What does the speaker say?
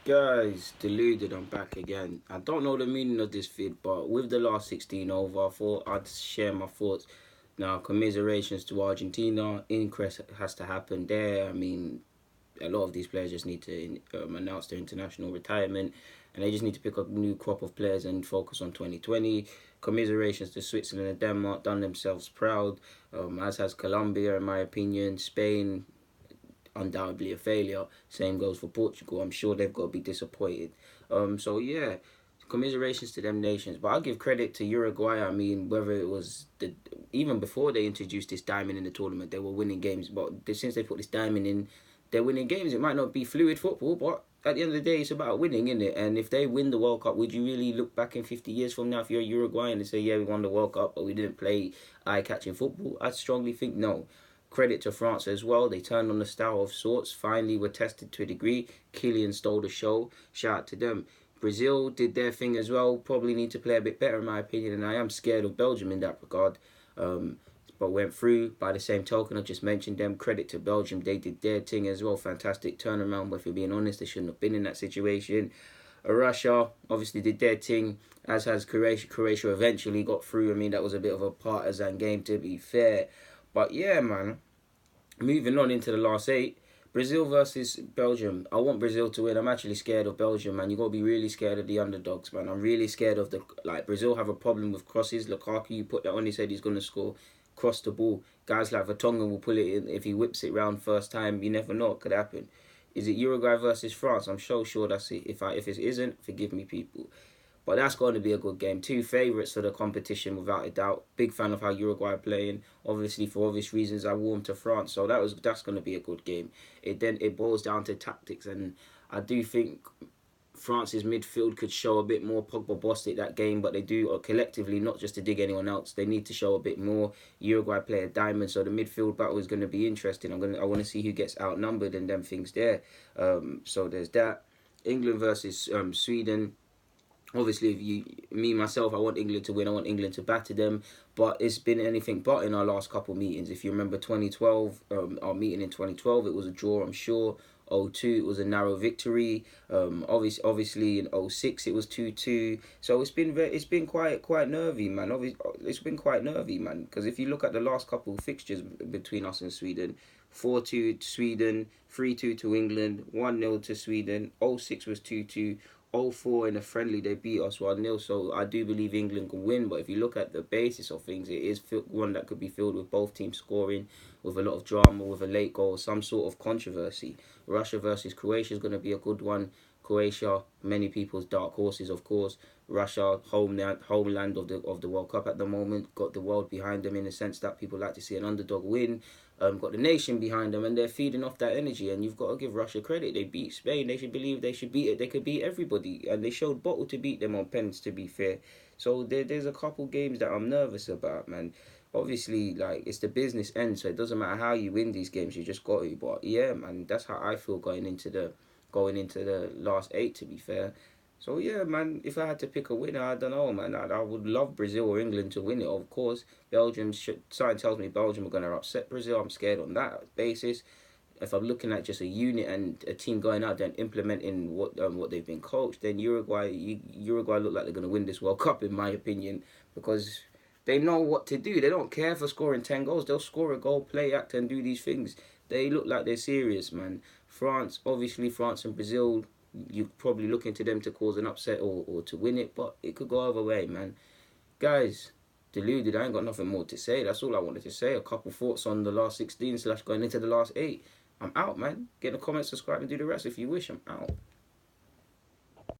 Guys, deluded, I'm back again. I don't know the meaning of this vid, but with the last 16 over, I thought I'd share my thoughts. Now, commiserations to Argentina. Inquest has to happen there. I mean, a lot of these players just need to announce their international retirement, and they just need to pick up a new crop of players and focus on 2020. Commiserations to Switzerland and Denmark, done themselves proud, as has Colombia, in my opinion. Spain, undoubtedly a failure. Same goes for Portugal. I'm sure they've got to be disappointed. So yeah, commiserations to them nations. But I'll give credit to Uruguay. I mean, whether it was even before they introduced this diamond in the tournament, they were winning games. But since they put this diamond in, they're winning games. It might not be fluid football, but at the end of the day, it's about winning, isn't it? And if they win the World Cup, would you really look back in 50 years from now if you're a Uruguayan and say, yeah, we won the World Cup, but we didn't play eye-catching football? I strongly think no. Credit to France as well. They turned on the style of sorts. Finally were tested to a degree. Kylian stole the show. Shout out to them. Brazil did their thing as well. Probably need to play a bit better in my opinion. And I am scared of Belgium in that regard. But went through. By the same token, I just mentioned them. Credit to Belgium. They did their thing as well. Fantastic turnaround. But if you're being honest, they shouldn't have been in that situation. Russia obviously did their thing, as has Croatia. Croatia eventually got through. I mean, that was a bit of a partisan game, to be fair. But yeah, man, moving on into the last eight, Brazil versus Belgium. I want Brazil to win. I'm actually scared of Belgium, man. You got to be really scared of the underdogs, man. I'm really scared of Brazil have a problem with crosses. Lukaku, you put that on his head, he's going to score. Cross the ball. Guys like Vertonghen will pull it in. If he whips it round first time, you never know. It could happen. Is it Uruguay versus France? I'm so sure that's it. If it isn't, forgive me, people. But that's going to be a good game. Two favourites for the competition, without a doubt. Big fan of how Uruguay are playing. Obviously, for obvious reasons, I warmed to France, so that's going to be a good game. It boils down to tactics, and I do think France's midfield could show a bit more. Pogba bossed it that game, but they do collectively, not just to dig anyone else. They need to show a bit more. Uruguay play a diamond, so the midfield battle is going to be interesting. I want to see who gets outnumbered and them things there. So there's that. England versus Sweden. Obviously, myself, I want England to win. I want England to batter them. But it's been anything but in our last couple of meetings. If you remember 2012, our meeting in 2012, it was a draw, I'm sure. 02, it was a narrow victory. Obviously in 06, it was 2-2. So it's been quite nervy, man. It's been quite nervy, man. Because if you look at the last couple of fixtures between us and Sweden, 4-2 to Sweden, 3-2 to England, 1-0 to Sweden. 06 was 2-2. 04 in a friendly, they beat us 1-0. So I do believe England can win. But if you look at the basis of things, it is one that could be filled with both teams scoring, with a lot of drama, with a late goal, some sort of controversy. Russia versus Croatia is going to be a good one. Croatia, many people's dark horses, of course. Russia, homeland of the World Cup at the moment, got the world behind them in the sense that people like to see an underdog win. Got the nation behind them, and they're feeding off that energy. And you've got to give Russia credit. They beat Spain. They should believe they should beat it. They could beat everybody, and they showed bottle to beat them on pens, to be fair. So there's a couple games that I'm nervous about, man. Obviously, it's the business end, so it doesn't matter how you win these games. You just got to. But yeah, man, that's how I feel going into the last eight, to be fair. So yeah, man, if I had to pick a winner, I don't know, man. I would love Brazil or England to win it, of course. Something tells me Belgium are going to upset Brazil. I'm scared on that basis. If I'm looking at just a unit and a team going out there and implementing what they've been coached, then Uruguay look like they're going to win this World Cup, in my opinion, because they know what to do. They don't care for scoring 10 goals. They'll score a goal, play, act, and do these things. They look like they're serious, man. France and Brazil, you're probably looking to them to cause an upset or to win it, but it could go either way, man. Guys, deluded, I ain't got nothing more to say. That's all I wanted to say. A couple thoughts on the last 16 / going into the last 8. I'm out, man. Get in the comments, subscribe, and do the rest if you wish. I'm out.